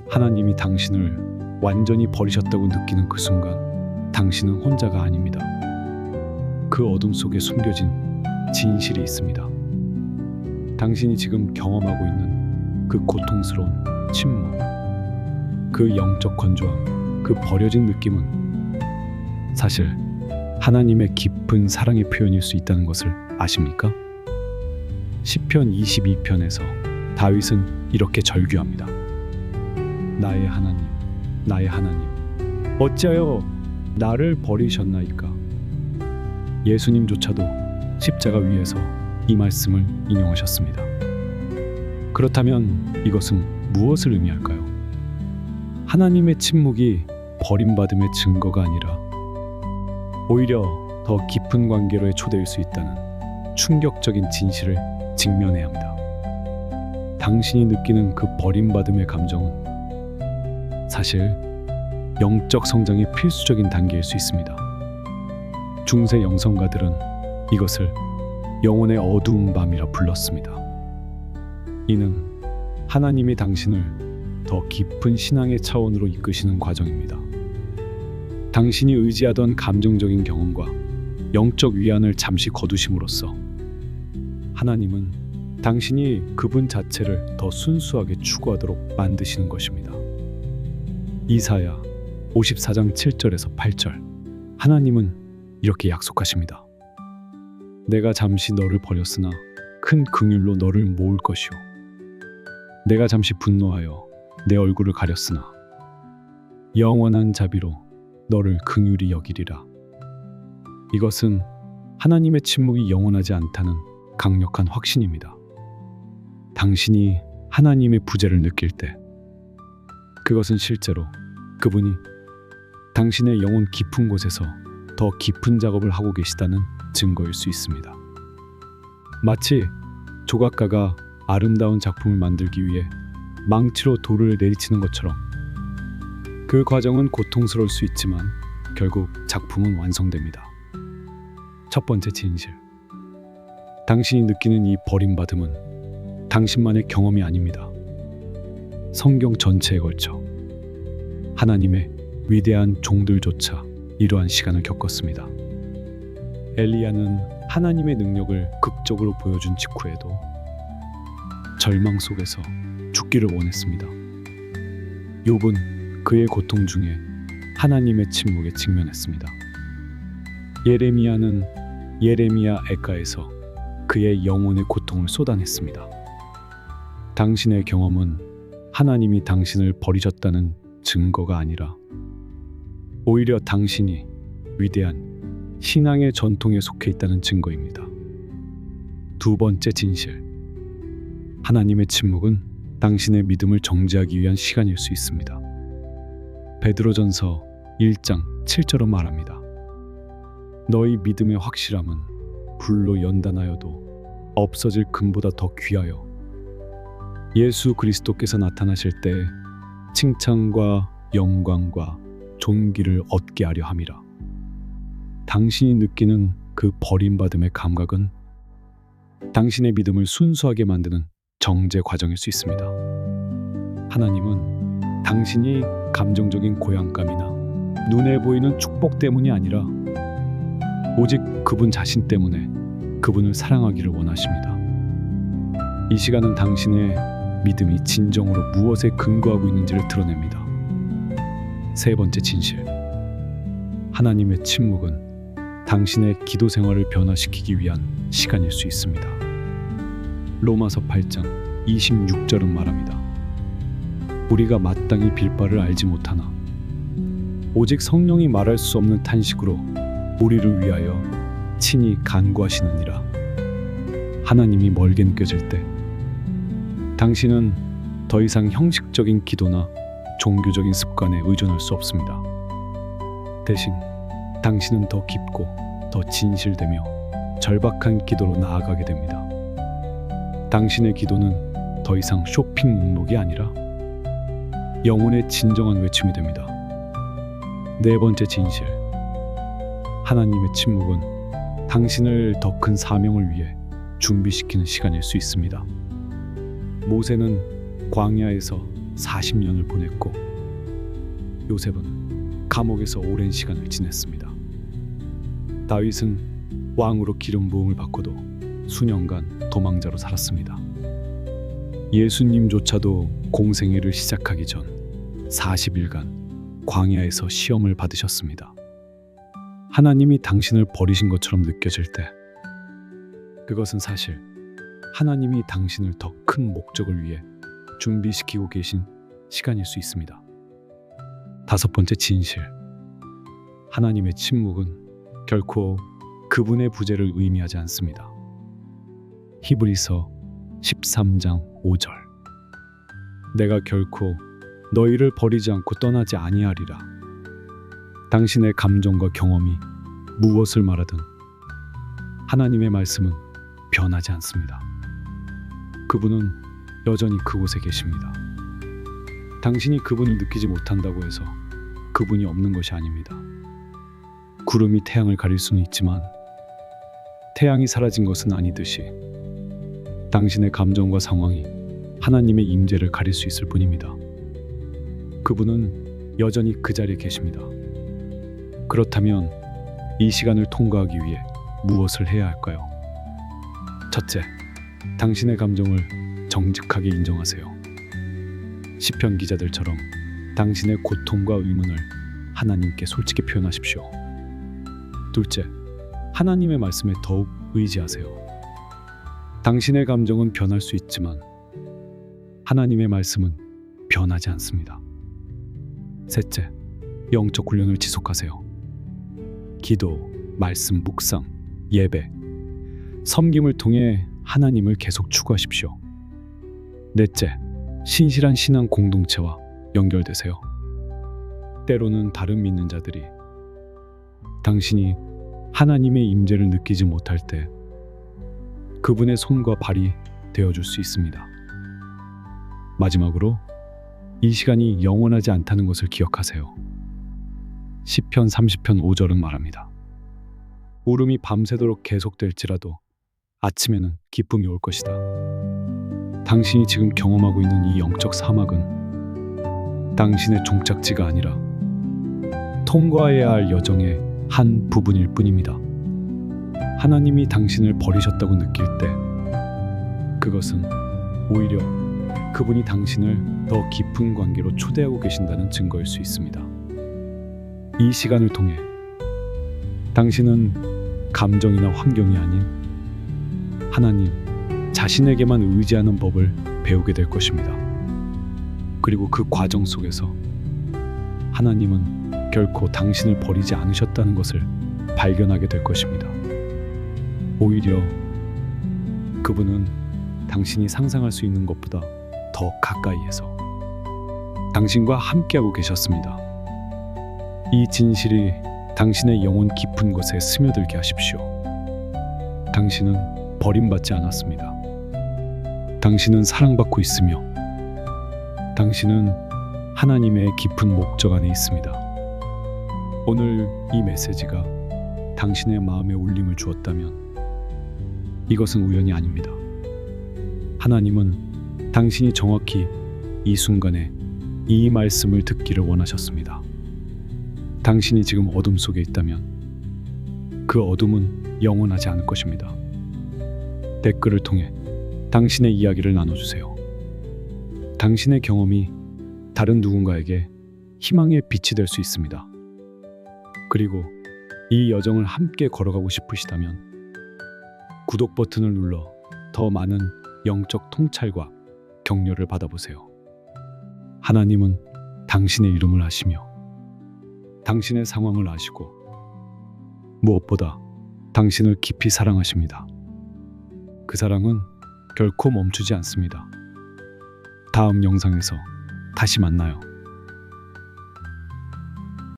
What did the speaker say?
하나님이 당신을 완전히 버리셨다고 느끼는 그 순간, 당신은 혼자가 아닙니다. 그 어둠 속에 숨겨진 진실이 있습니다. 당신이 지금 경험하고 있는 그 고통스러운 침묵, 그 영적 건조함, 그 버려진 느낌은 사실 하나님의 깊은 사랑의 표현일 수 있다는 것을 아십니까? 시편 22편에서 다윗은 이렇게 절규합니다. 나의 하나님, 나의 하나님, 어찌하여 나를 버리셨나이까? 예수님조차도 십자가 위에서 이 말씀을 인용하셨습니다. 그렇다면 이것은 무엇을 의미할까요? 하나님의 침묵이 버림받음의 증거가 아니라 오히려 더 깊은 관계로의 초대일 수 있다는 충격적인 진실을 직면해야 합니다. 당신이 느끼는 그 버림받음의 감정은 사실 영적 성장의 필수적인 단계일 수 있습니다. 중세 영성가들은 이것을 영혼의 어두운 밤이라 불렀습니다. 이는 하나님이 당신을 더 깊은 신앙의 차원으로 이끄시는 과정입니다. 당신이 의지하던 감정적인 경험과 영적 위안을 잠시 거두심으로써 하나님은 당신이 그분 자체를 더 순수하게 추구하도록 만드시는 것입니다. 이사야 54장 7절에서 8절, 하나님은 이렇게 약속하십니다. 내가 잠시 너를 버렸으나 큰 긍휼로 너를 모을 것이요, 내가 잠시 분노하여 내 얼굴을 가렸으나 영원한 자비로 너를 긍휼히 여기리라. 이것은 하나님의 침묵이 영원하지 않다는 강력한 확신입니다. 당신이 하나님의 부재를 느낄 때 그것은 실제로 그분이 당신의 영혼 깊은 곳에서 더 깊은 작업을 하고 계시다는 증거일 수 있습니다. 마치 조각가가 아름다운 작품을 만들기 위해 망치로 돌을 내리치는 것처럼 그 과정은 고통스러울 수 있지만 결국 작품은 완성됩니다. 첫 번째 진실. 당신이 느끼는 이 버림받음은 당신만의 경험이 아닙니다. 성경 전체에 걸쳐 하나님의 위대한 종들조차 이러한 시간을 겪었습니다. 엘리야는 하나님의 능력을 극적으로 보여준 직후에도 절망 속에서 죽기를 원했습니다. 욥은 그의 고통 중에 하나님의 침묵에 직면했습니다. 예레미야는 예레미야 애가에서 그의 영혼의 고통을 쏟아냈습니다. 당신의 경험은 하나님이 당신을 버리셨다는 증거가 아니라 오히려 당신이 위대한 신앙의 전통에 속해 있다는 증거입니다. 두 번째 진실. 하나님의 침묵은 당신의 믿음을 정지하기 위한 시간일 수 있습니다. 베드로전서 1장 7절로 말합니다. 너희 믿음의 확실함은 불로 연단하여도 없어질 금보다 더 귀하여 예수 그리스도께서 나타나실 때 칭찬과 영광과 존귀를 얻게 하려 함이라. 당신이 느끼는 그 버림받음의 감각은 당신의 믿음을 순수하게 만드는 정제 과정일 수 있습니다. 하나님은 당신이 감정적인 고향감이나 눈에 보이는 축복 때문이 아니라 오직 그분 자신 때문에 그분을 사랑하기를 원하십니다. 이 시간은 당신의 믿음이 진정으로 무엇에 근거하고 있는지를 드러냅니다. 세 번째 진실. 하나님의 침묵은 당신의 기도 생활을 변화시키기 위한 시간일 수 있습니다. 로마서 8장 26절은 말합니다. 우리가 마땅히 빌 바를 알지 못하나 오직 성령이 말할 수 없는 탄식으로 우리를 위하여 친히 간구하시느니라. 하나님이 멀게 느껴질 때 당신은 더 이상 형식적인 기도나 종교적인 습관에 의존할 수 없습니다. 대신 당신은 더 깊고 더 진실되며 절박한 기도로 나아가게 됩니다. 당신의 기도는 더 이상 쇼핑 목록이 아니라 영혼의 진정한 외침이 됩니다. 네 번째 진실. 하나님의 침묵은 당신을 더 큰 사명을 위해 준비시키는 시간일 수 있습니다. 모세는 광야에서 40년을 보냈고 요셉은 감옥에서 오랜 시간을 지냈습니다. 다윗은 왕으로 기름 부음을 받고도 수년간 도망자로 살았습니다. 예수님조차도 공생애를 시작하기 전 40일간 광야에서 시험을 받으셨습니다. 하나님이 당신을 버리신 것처럼 느껴질 때 그것은 사실 하나님이 당신을 더 큰 목적을 위해 준비시키고 계신 시간일 수 있습니다. 다섯 번째 진실. 하나님의 침묵은 결코 그분의 부재를 의미하지 않습니다. 히브리서 13장 5절. 내가 결코 너희를 버리지 않고 떠나지 아니하리라. 당신의 감정과 경험이 무엇을 말하든 하나님의 말씀은 변하지 않습니다. 그분은 여전히 그곳에 계십니다. 당신이 그분을 느끼지 못한다고 해서 그분이 없는 것이 아닙니다. 구름이 태양을 가릴 수는 있지만 태양이 사라진 것은 아니듯이 당신의 감정과 상황이 하나님의 임재를 가릴 수 있을 뿐입니다. 그분은 여전히 그 자리에 계십니다. 그렇다면 이 시간을 통과하기 위해 무엇을 해야 할까요? 첫째, 당신의 감정을 정직하게 인정하세요. 시편 기자들처럼 당신의 고통과 의문을 하나님께 솔직히 표현하십시오. 둘째, 하나님의 말씀에 더욱 의지하세요. 당신의 감정은 변할 수 있지만 하나님의 말씀은 변하지 않습니다. 셋째, 영적 훈련을 지속하세요. 기도, 말씀 묵상, 예배, 섬김을 통해 하나님을 계속 추구하십시오. 넷째, 신실한 신앙 공동체와 연결되세요. 때로는 다른 믿는 자들이 당신이 하나님의 임재를 느끼지 못할 때 그분의 손과 발이 되어줄 수 있습니다. 마지막으로 이 시간이 영원하지 않다는 것을 기억하세요. 시편 30편 5절은 말합니다. 울음이 밤새도록 계속될지라도 아침에는 기쁨이 올 것이다. 당신이 지금 경험하고 있는 이 영적 사막은 당신의 종착지가 아니라 통과해야 할 여정의 한 부분일 뿐입니다. 하나님이 당신을 버리셨다고 느낄 때 그것은 오히려 그분이 당신을 더 깊은 관계로 초대하고 계신다는 증거일 수 있습니다. 이 시간을 통해 당신은 감정이나 환경이 아닌 하나님 자신에게만 의지하는 법을 배우게 될 것입니다. 그리고 그 과정 속에서 하나님은 결코 당신을 버리지 않으셨다는 것을 발견하게 될 것입니다. 오히려 그분은 당신이 상상할 수 있는 것보다 더 가까이에서 당신과 함께하고 계셨습니다. 이 진실이 당신의 영혼 깊은 곳에 스며들게 하십시오. 당신은 버림받지 않았습니다. 당신은 사랑받고 있으며 당신은 하나님의 깊은 목적 안에 있습니다. 오늘 이 메시지가 당신의 마음에 울림을 주었다면 이것은 우연이 아닙니다. 하나님은 당신이 정확히 이 순간에 이 말씀을 듣기를 원하셨습니다. 당신이 지금 어둠 속에 있다면 그 어둠은 영원하지 않을 것입니다. 댓글을 통해 당신의 이야기를 나눠주세요. 당신의 경험이 다른 누군가에게 희망의 빛이 될 수 있습니다. 그리고 이 여정을 함께 걸어가고 싶으시다면 구독 버튼을 눌러 더 많은 영적 통찰과 격려를 받아보세요. 하나님은 당신의 이름을 아시며 당신의 상황을 아시고 무엇보다 당신을 깊이 사랑하십니다. 그 사랑은 결코 멈추지 않습니다. 다음 영상에서 다시 만나요.